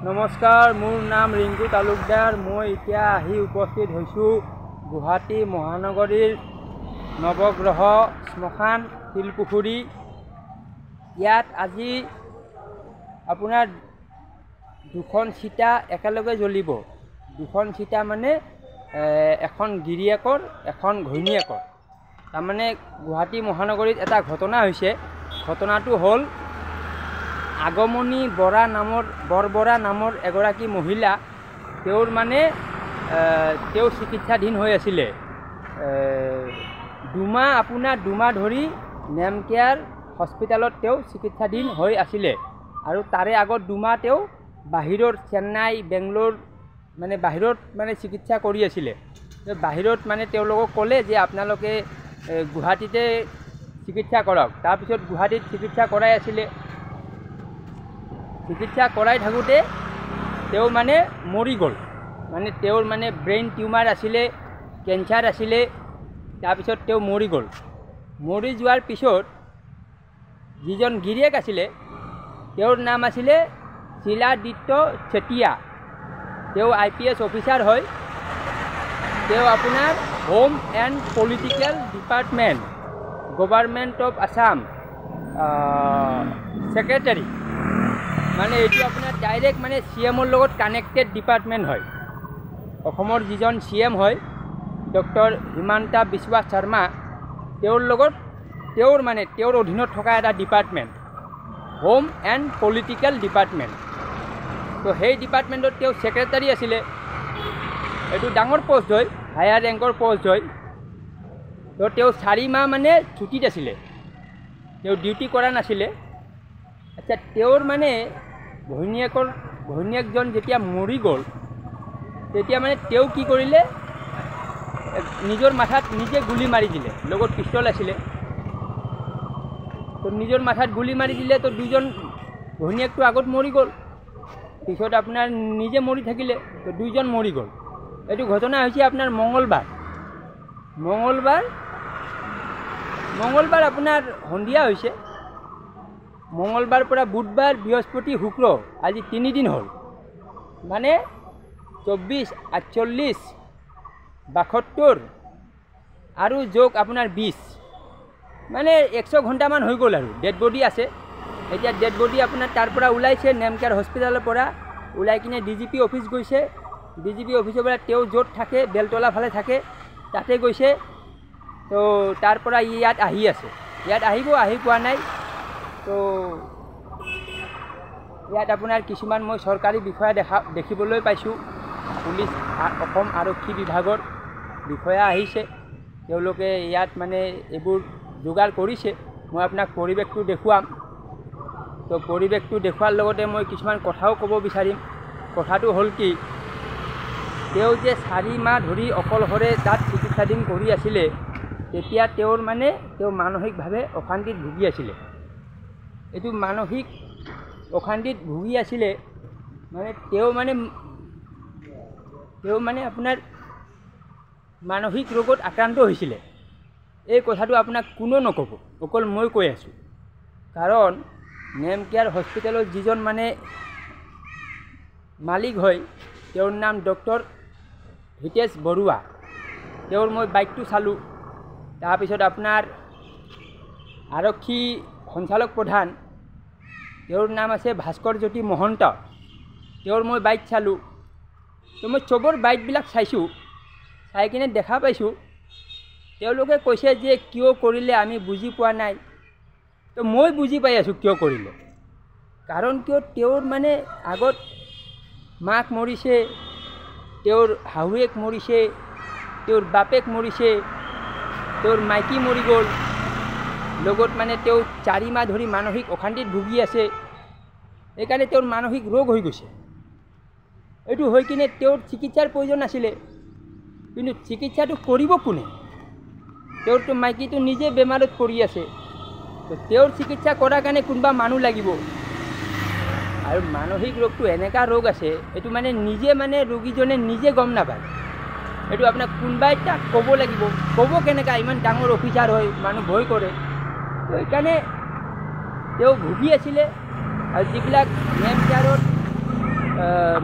নমস্কাৰ, মোৰ নাম ৰিংকু তালুকদাৰ। মই এতিয়া আহি উপস্থিত হৈছোঁ গুৱাহাটী মহানগৰীৰ নৱগ্ৰহ শ্মশান শিলপুখুৰী। ইয়াত আজি আপোনাৰ দুখন চিতা একেলগে জ্বলিব। দুখন চিতা মানে এখন গিৰিয়েকৰ, এখন ঘৈণীয়েকৰ। তাৰমানে গুৱাহাটী মহানগৰীত এটা ঘটনা হৈছে। ঘটনাটো হ'ল আগমনী বৰবৰা নামৰ এগৰাকী মহিলা, তেওঁৰ মানে তেওঁ চিকিৎসাধীন হৈ আছিলে। দুমাহ ধৰি নেমকেয়াৰ হস্পিটেলত তেওঁ চিকিৎসাধীন হৈ আছিলে। আৰু তাৰে আগত দুমাহ তেওঁ বাহিৰৰ চেন্নাই, বেংগলোৰ মানে বাহিৰত মানে চিকিৎসা কৰি আছিলে। বাহিৰত মানে তেওঁলোকক ক'লে যে আপোনালোকে গুৱাহাটীতে চিকিৎসা কৰক। তাৰপিছত গুৱাহাটীত চিকিৎসা কৰাই আছিলে। চিকিৎসা কৰাই থাকোঁতে তেওঁ মানে মৰি গ'ল। মানে তেওঁৰ মানে ব্ৰেইন টিউমাৰ আছিলে, কেঞ্চাৰ আছিলে। তাৰপিছত তেওঁ মৰি গ'ল। মৰি যোৱাৰ পিছত যিজন গিৰিয়েক আছিলে, তেওঁৰ নাম আছিলে শিলাদিত্য চেতিয়া। তেওঁ IPS অফিচাৰ হয়। তেওঁ আপোনাৰ home and political department, government of Assam secretary. মানে এইটো আপোনাৰ ডাইৰেক্ট মানে CMৰ লগত কানেক্টেড ডিপাৰ্টমেণ্ট হয়। অসমৰ যিজন CM হয় ডক্টৰ হিমন্ত বিশ্ব শৰ্মা, তেওঁৰ লগত তেওঁৰ অধীনত থকা এটা department, home and political department. তো সেই ডিপাৰ্টমেণ্টত তেওঁ ছেক্ৰেটাৰী আছিলে। এইটো ডাঙৰ পষ্ট হয়, হায়াৰ ৰেংকৰ পষ্ট হয়। তো তেওঁ 4 মাহ মানে ছুটীত আছিলে, তেওঁ ডিউটি কৰা নাছিলে। আচ্ছা, তেওঁৰ মানে ঘৈণীয়েকজন যেতিয়া মৰি গ'ল, তেতিয়া মানে তেওঁ কি কৰিলে, নিজৰ মাথাত নিজে গুলি মাৰি দিলে। লগত পিষ্টল আছিলে। তো নিজৰ মাথাত গুলি মাৰি দিলে। তো দুজন ঘৈণীয়েকটো আগত মৰি গ'ল, পিছত আপোনাৰ নিজে মৰি থাকিলে। তো দুইজন মৰি গ'ল। এইটো ঘটনা হৈছে আপোনাৰ মঙলবাৰ আপোনাৰ সন্ধিয়া হৈছে। মঙলবাৰ পৰা বুধবাৰ, বৃহস্পতি, শুক্ৰ, আজি 3 দিন হ'ল। মানে 24, 48, 72 আৰু যোগ আপোনাৰ 20, মানে 100 ঘণ্টামান হৈ গ'ল। আৰু ডেড বডি আছে। এতিয়া ডেড বডি আপোনাৰ তাৰ পৰা ওলাইছে, নেমকেয়াৰ হস্পিটেলৰ পৰা ওলাই কিনে DGP অফিচ গৈছে। DGP অফিচৰ পৰা তেওঁ য'ত থাকে, বেলতলা ফালে থাকে, তাতে গৈছে। তো তাৰ পৰা ইয়াত আহি আছে। ইয়াত আহি পোৱা নাই। তো ইয়াত আপোনাৰ কিছুমান মই চৰকাৰী বিষয়া দেখিবলৈ পাইছোঁ। পুলিচ, অসম আৰক্ষী বিভাগৰ বিষয়া আহিছে। তেওঁলোকে ইয়াত মানে এইবোৰ যোগাৰ কৰিছে। মই আপোনাক পৰিৱেশটো দেখুৱাম। তো পৰিৱেশটো দেখুৱাৰ লগতে মই কিছুমান কথাও ক'ব বিচাৰিম। কথাটো হ'ল কি, তেওঁ যে 4 মাহ ধৰি অকলশৰে তাত চিকিৎসাধীন কৰি আছিলে, তেতিয়া তেওঁ মানসিকভাৱে অশান্তিত ভুগি আছিলে। এইটো মানসিক অশান্তিত ভুগি আছিলে মানে তেওঁ মানে আপোনাৰ মানসিক ৰোগত আক্ৰান্ত হৈছিলে। এই কথাটো আপোনাক কোনো নক'ব, অকল মই কৈ আছোঁ। কাৰণ নেমকেয়াৰ হস্পিটেলত যিজন মানে মালিক হয়, তেওঁৰ নাম ডক্টৰ হিতেশ বৰুৱা। তেওঁৰ মই বাইকটো চালোঁ। তাৰপিছত আপোনাৰ আৰক্ষী সঞ্চালক প্ৰধান, তেওঁৰ নাম আছে ভাস্কৰ জ্যোতি মহন্ত। তেওঁৰ মই বাইক চালোঁ। তো মই চবৰ বাইকবিলাক চাইছোঁ। চাই কিনে দেখা পাইছোঁ তেওঁলোকে কৈছে যে কিয় কৰিলে আমি বুজি পোৱা নাই। তো মই বুজি পাই আছোঁ কিয় কৰিলে। কাৰণ কিয়, তেওঁৰ মানে আগত মাক মৰিছে, তেওঁৰ শাহুৱেক মৰিছে, তেওঁৰ বাপেক মৰিছে, তেওঁৰ মাইকী মৰি গ'ল। লগত মানে তেওঁ 4 মাহ ধৰি মানসিক অশান্তিত ভুগি আছে। সেইকাৰণে তেওঁৰ মানসিক ৰোগ হৈ গৈছে। এইটো হৈ কিনে তেওঁৰ চিকিৎসাৰ প্ৰয়োজন আছিলে। কিন্তু চিকিৎসাটো কৰিব কোনে? তেওঁৰতো মাইকীটো নিজে বেমাৰত পৰি আছে। তো তেওঁৰ চিকিৎসা কৰাৰ কাৰণে কোনোবা মানুহ লাগিব। আৰু মানসিক ৰোগটো এনেকুৱা ৰোগ আছে, এইটো মানে নিজে মানে ৰোগীজনে নিজে গম নাপায়। এইটো আপোনাক কোনোবাই তাক ক'ব লাগিব। ক'ব কেনেকুৱা? ইমান ডাঙৰ অফিচাৰ হয়, মানুহ ভয় কৰে। তো সেইকাৰণে তেওঁ ভুগি আছিলে। আৰু যিবিলাক নেমকেয়াৰত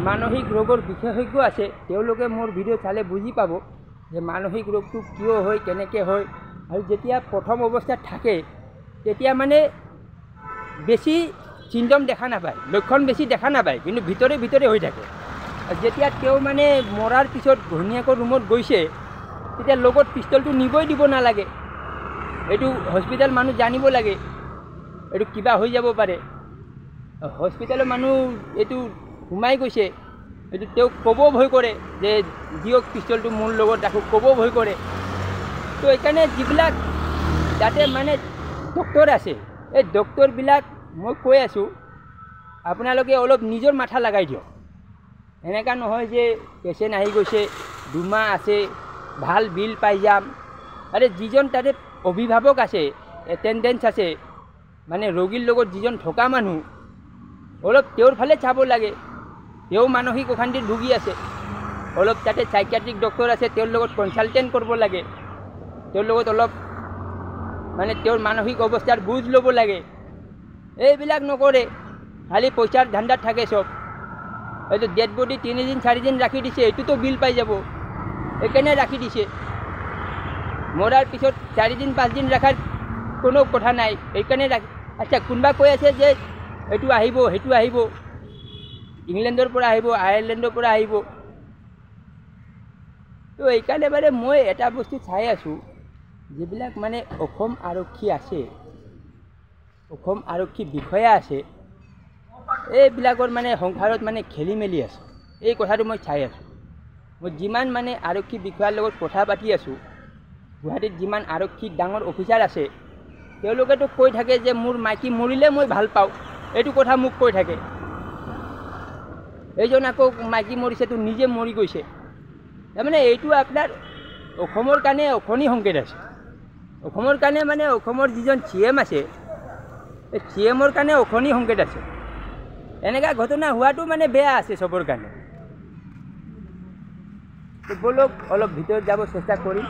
মানসিক ৰোগৰ বিশেষজ্ঞ আছে, তেওঁলোকে মোৰ ভিডিঅ' চালে বুজি পাব যে মানসিক ৰোগটো কিয় হয়, কেনেকৈ হয়। আৰু যেতিয়া প্ৰথম অৱস্থাত থাকে তেতিয়া মানে বেছি চিমটম দেখা নাপায়, লক্ষণ বেছি দেখা নাপায়, কিন্তু ভিতৰে ভিতৰে হৈ থাকে। যেতিয়া তেওঁ মানে মৰাৰ পিছত ঘৈণীয়েকৰ ৰুমত গৈছে, তেতিয়া লগত পিষ্টলটো নিবই দিব নালাগে। এইটো হস্পিটেল মানুহ জানিব লাগে, এইটো কিবা হৈ যাব পাৰে। হস্পিটেলৰ মানুহ এইটো সোমাই গৈছে, এইটো তেওঁক ক'ব ভয় কৰে যে দিয়ক পিষ্টলটো মোৰ লগত ৰাখোঁ, ক'ব ভয় কৰে। তো এইকাৰণে যিবিলাক যাতে মানে ডক্টৰ আছে, এই ডক্টৰবিলাক মই কৈ আছোঁ আপোনালোকে অলপ নিজৰ মাথা লগাই দিয়ক। এনেকুৱা নহয় যে পেচেণ্ট আহি গৈছে, 2 মাহ আছে, ভাল বিল পাই যাম। আৰে যিজন তাতে অভিভাৱক আছে, এটেণ্ডেঞ্চ আছে, মানে ৰোগীৰ লগত যিজন থকা মানুহ, অলপ তেওঁৰ ফালে চাব লাগে। তেওঁ মানসিক অশান্তিত ভুগি আছে, অলপ তাতে চাইকিয়াট্ৰিক ডক্টৰ আছে, তেওঁৰ লগত কনচালটেণ্ট কৰিব লাগে, তেওঁৰ লগত অলপ মানে তেওঁৰ মানসিক অৱস্থাৰ বুজ ল'ব লাগে। এইবিলাক নকৰে, খালি পইচাৰ ধান্দাত থাকে চব। এইটো ডেড বডি 3 দিন 4 দিন ৰাখি দিছে, এইটোতো বিল পাই যাব, এইকাৰণে ৰাখি দিছে। মৰাৰ পিছত 4 দিন 5 দিন ৰখাৰ কোনো কথা নাই, এইকাৰণে ৰাখি। আচ্ছা, কোনোবা কৈ আছে যে এইটো আহিব, সেইটো আহিব, ইংলেণ্ডৰ পৰা আহিব, আয়াৰলেণ্ডৰ পৰা আহিব। তো এইকাৰণে মানে মই এটা বস্তু চাই আছোঁ, যিবিলাক মানে অসম আৰক্ষী আছে, অসম আৰক্ষী বিষয়া আছে, এইবিলাকৰ মানে সংসাৰত মানে খেলি মেলি আছে। এই কথাটো মই চাই আছোঁ। মই যিমান মানে আৰক্ষী বিষয়াৰ লগত কথা পাতি আছোঁ, গুৱাহাটীত যিমান আৰক্ষী ডাঙৰ অফিচাৰ আছে, তেওঁলোকেতো কৈ থাকে যে মোৰ মাইকী মৰিলে মই ভাল পাওঁ, এইটো কথা মোক কৈ থাকে। এইজন আকৌ মাইকী মৰিছেতো নিজে মৰি গৈছে। তাৰমানে এইটো আপোনাৰ অসমৰ কাৰণে অশনি সংকেত আছে। অসমৰ কাৰণে মানে অসমৰ যিজন CM আছে, এই CMৰ কাৰণে অশনি সংকেত আছে। এনেকুৱা ঘটনা হোৱাটো মানে বেয়া আছে চবৰ কাৰণে। বলক অলপ ভিতৰত যাব চেষ্টা কৰিম।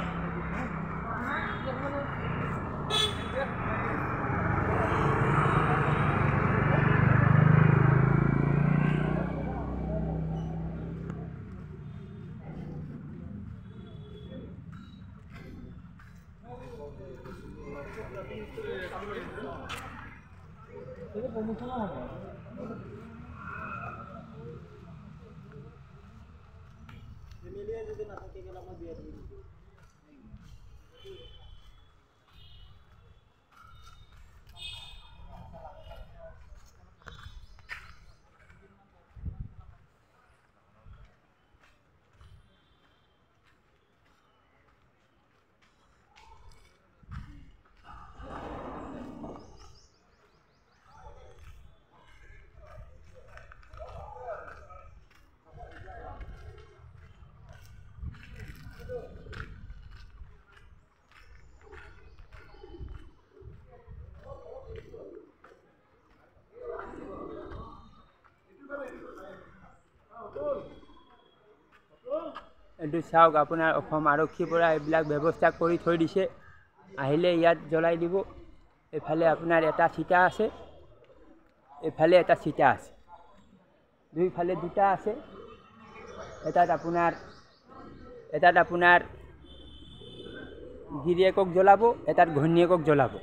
এইটো চাওক, আপোনাৰ অসম আৰক্ষীৰ পৰা এইবিলাক ব্যৱস্থা কৰি থৈ দিছে। আহিলে ইয়াত জ্বলাই দিব। এইফালে আপোনাৰ এটা চিতা আছে, এইফালে এটা চিতা আছে, দুইফালে দুটা আছে। এটাত আপোনাৰ গিৰিয়েকক জ্বলাব, এটাত ঘৈণীয়েকক জ্বলাব।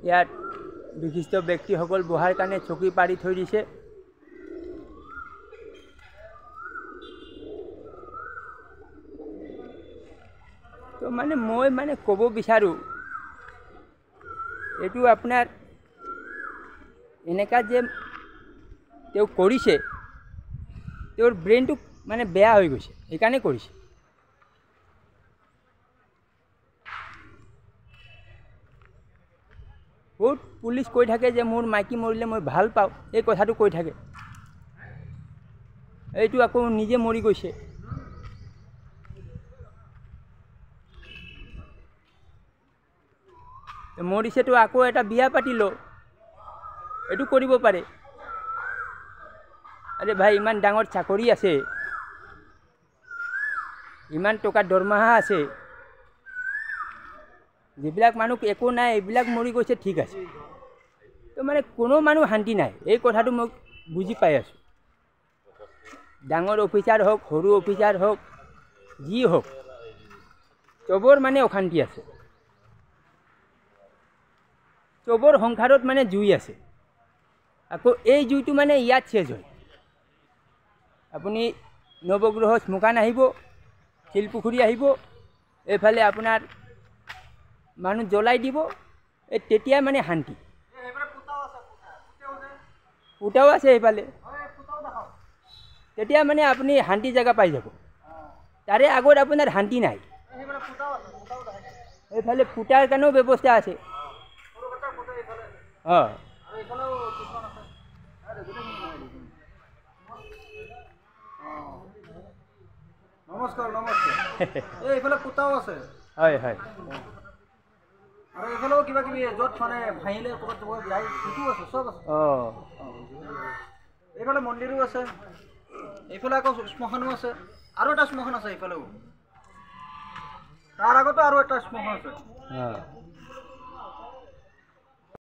ইয়াত বিশিষ্ট ব্যক্তিসকল বহাৰ কাৰণে চকী পাৰি থৈ দিছে। তো মানে মই ক'ব বিচাৰোঁ, এইটো আপোনাৰ এনেকুৱা যে তেওঁ কৰিছে, তেওঁৰ ব্ৰেইনটো মানে বেয়া হৈ গৈছে, সেইকাৰণে কৰিছে। বহুত পুলিচ কৈ থাকে যে মোৰ মাইকী মৰিলে মই ভাল পাওঁ, এই কথাটো কৈ থাকে। এইটো আকৌ নিজে মৰি গৈছে। মৰিছেতো আকৌ এটা বিয়া পাতিল, এইটো কৰিব পাৰে। আৰে ভাই, ইমান ডাঙৰ চাকৰি আছে, ইমান টকা দৰমহা আছে, যিবিলাক মানুহ একো নাই এইবিলাক মৰি গৈছে ঠিক আছে, তো মানে কোনো মানুহ শান্তি নাই। এই কথাটো মই বুজি পাই আছোঁ। ডাঙৰ অফিচাৰ হওক, সৰু অফিচাৰ হওক, যি হওক, চবৰ মানে অশান্তি আছে। চবৰ সংসাৰত মানে জুই আছে। আকৌ এই জুইটো মানে ইয়াত চেজ হয়। আপুনি নৱগ্ৰহ শ্মশান আহিব, শিলপুখুৰী আহিব, এইফালে আপোনাৰ মানুহ জ্বলাই দিব, এই তেতিয়া মানে শান্তি। ফুটাও আছে এইফালে, তেতিয়া মানে আপুনি শান্তি জেগা পাই যাব। তাৰে আগত আপোনাৰ শান্তি নাই। এইফালে ফুটাৰ কাৰণেও ব্যৱস্থা আছে। অঁ, নমস্কাৰ নমস্কাৰ। এইফালে পোতাও আছে। হয় হয়। আৰু এইফালেও কিবা কিবি য'ত মানে ভাঙিলে ক'ৰবাত যায় সেইটো আছে, চব আছে। অঁ, এইফালে মন্দিৰো আছে, এইফালে আকৌ শ্মশানো আছে, আৰু এটা শ্মশান আছে এইফালেও, তাৰ আগতো আৰু এটা শ্মশান আছে। অঁ।